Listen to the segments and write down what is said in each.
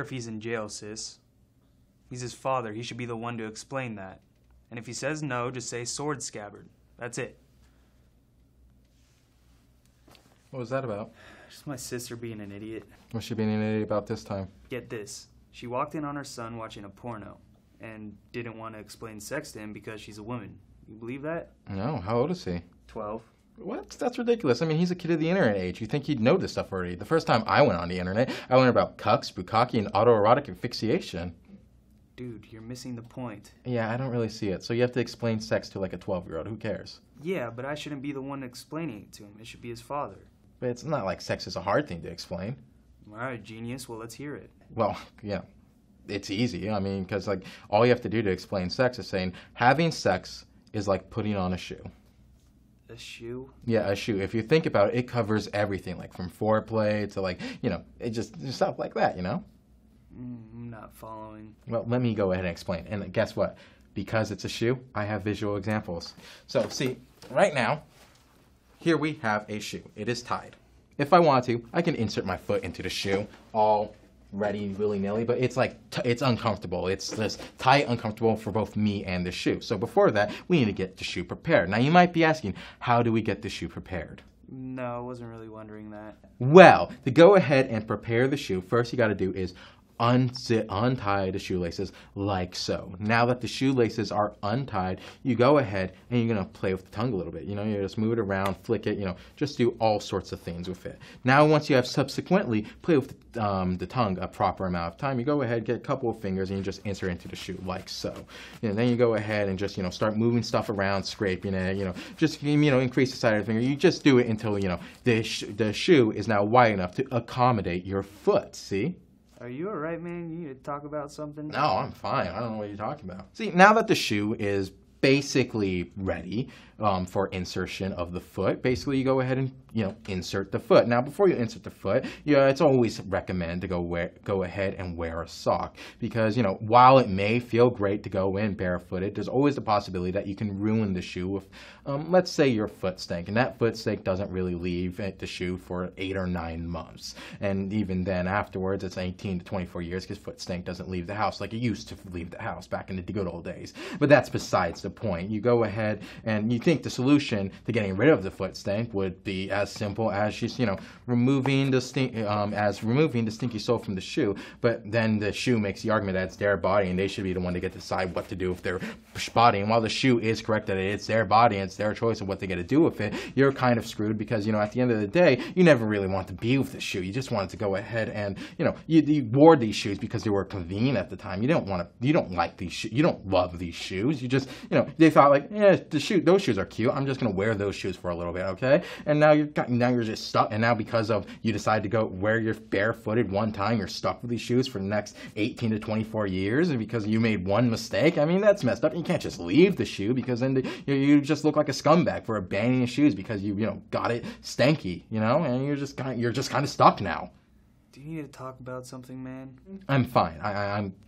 if he's in jail, sis. He's his father. He should be the one to explain that. And if he says no, just say sword scabbard. That's it. What was that about? Just my sister being an idiot. What's she being an idiot about this time? Get this. She walked in on her son watching a porno and didn't want to explain sex to him because she's a woman. You believe that? No, how old is he? 12. What? That's ridiculous. I mean, he's a kid of the internet age. You think he'd know this stuff already. The first time I went on the internet, I learned about cucks, bukkake, and autoerotic asphyxiation. Dude, you're missing the point. Yeah, I don't really see it. So you have to explain sex to like a 12-year-old. Who cares? Yeah, but I shouldn't be the one explaining it to him. It should be his father. But it's not like sex is a hard thing to explain. All right, genius. Well, let's hear it. Well, yeah, it's easy. I mean, because like all you have to do to explain sex is saying having sex is like putting on a shoe. A shoe? Yeah, a shoe. If you think about it, it covers everything, like from foreplay to like, it just stuff like that, I'm not following. Well, let me go ahead and explain. And guess what? Because it's a shoe, I have visual examples. So, see, right now, here we have a shoe. It is tied. If I want to, I can insert my foot into the shoe, all ready, willy-nilly, but it's like, it's uncomfortable. It's just tight, uncomfortable for both me and the shoe. So before that, we need to get the shoe prepared. Now, you might be asking, how do we get the shoe prepared? No, I wasn't really wondering that. Well, to go ahead and prepare the shoe, first you got to do is untie the shoelaces like so. Now that the shoelaces are untied, you go ahead and you're going to play with the tongue a little bit. You just move it around, flick it, just do all sorts of things with it. Now once you have subsequently play with the tongue a proper amount of time, you go ahead, get a couple of fingers, and you just insert into the shoe like so. And then you go ahead and just, start moving stuff around, scraping it, just, increase the size of the finger. You just do it until, the shoe is now wide enough to accommodate your foot, see? Are you alright, man? You need to talk about something? No, I'm fine. I don't know what you're talking about. See, now that the shoe is basically ready for insertion of the foot, basically you go ahead and insert the foot. Now before you insert the foot, it's always recommended to go ahead and wear a sock, because while it may feel great to go in barefooted, there's always the possibility that you can ruin the shoe with let's say your foot stank, and that foot stank doesn't really leave the shoe for 8 or 9 months, and even then afterwards it's 18 to 24 years, because foot stank doesn't leave the house like it used to leave the house back in the good old days. But that's besides the point. You go ahead and you think the solution to getting rid of the foot stank would be as simple as just removing the stinky sole from the shoe, but then the shoe makes the argument that it's their body and they should be the one to get to decide what to do with their body. And while the shoe is correct that it's their body and it's their choice of what they get to do with it, you're kind of screwed, because at the end of the day, you never really want to be with the shoe. You just wanted to go ahead and you wore these shoes because they were convenient at the time. You don't like these shoes. You don't love these shoes. You just they thought like, yeah, those shoes are cute. I'm just gonna wear those shoes for a little bit, okay? And now you're just stuck. And now because of you decide to go wear your barefooted one time, you're stuck with these shoes for the next 18 to 24 years, and because you made one mistake. I mean, that's messed up. You can't just leave the shoe, because then you just look like a scumbag for abandoning shoes because you got it stanky, and you're just kind of stuck now. Do you need to talk about something, man? I'm fine.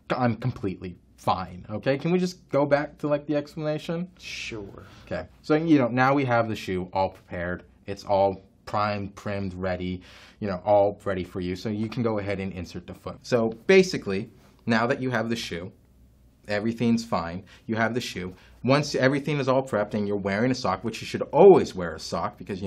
I'm completely fine. Okay, can we just go back to like the explanation? Sure. Okay, so now we have the shoe all prepared. It's all primed, primmed, ready, all ready for you. So you can go ahead and insert the foot. So basically, now that you have the shoe, everything's fine. You have the shoe. Once everything is all prepped and you're wearing a sock, which you should always wear a sock, because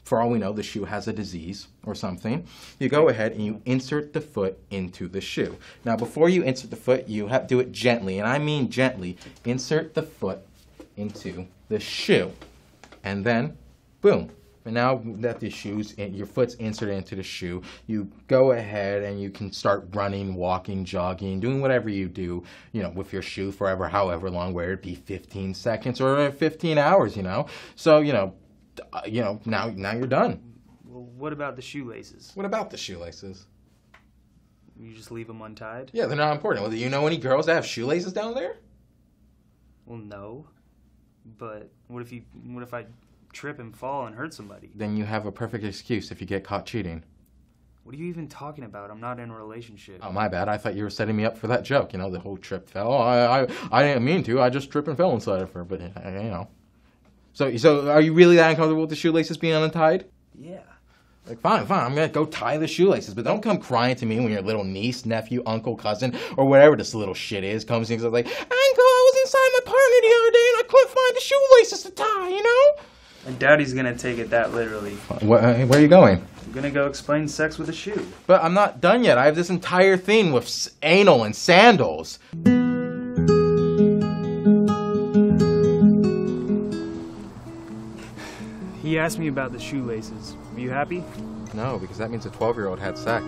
for all we know, the shoe has a disease or something. You go ahead and you insert the foot into the shoe. Now, before you insert the foot, you have to do it gently, and I mean gently. Insert the foot into the shoe, and then, boom. And now that your foot's inserted into the shoe, you go ahead and you can start running, walking, jogging, doing whatever you do, with your shoe forever, however long, whether it be 15 seconds or 15 hours, So, now you're done. Well, what about the shoelaces? What about the shoelaces? You just leave them untied? Yeah, they're not important. Well, do you know any girls that have shoelaces down there? Well, no. But what if I trip and fall and hurt somebody? Then you have a perfect excuse if you get caught cheating. What are you even talking about? I'm not in a relationship. Oh, my bad. I thought you were setting me up for that joke. The whole trip fell. I didn't mean to. I just tripped and fell inside of her. But So are you really that uncomfortable with the shoelaces being untied? Yeah. Like, fine, I'm gonna go tie the shoelaces, but don't come crying to me when your little niece, nephew, uncle, cousin, or whatever this little shit is comes in and says like, Uncle, I was inside my partner the other day and I couldn't find the shoelaces to tie, you know? I doubt he's gonna take it that literally. Where are you going? I'm gonna go explain sex with a shoe. But I'm not done yet. I have this entire thing with anal and sandals. He asked me about the shoelaces. Are you happy? No, because that means a 12-year-old had sex.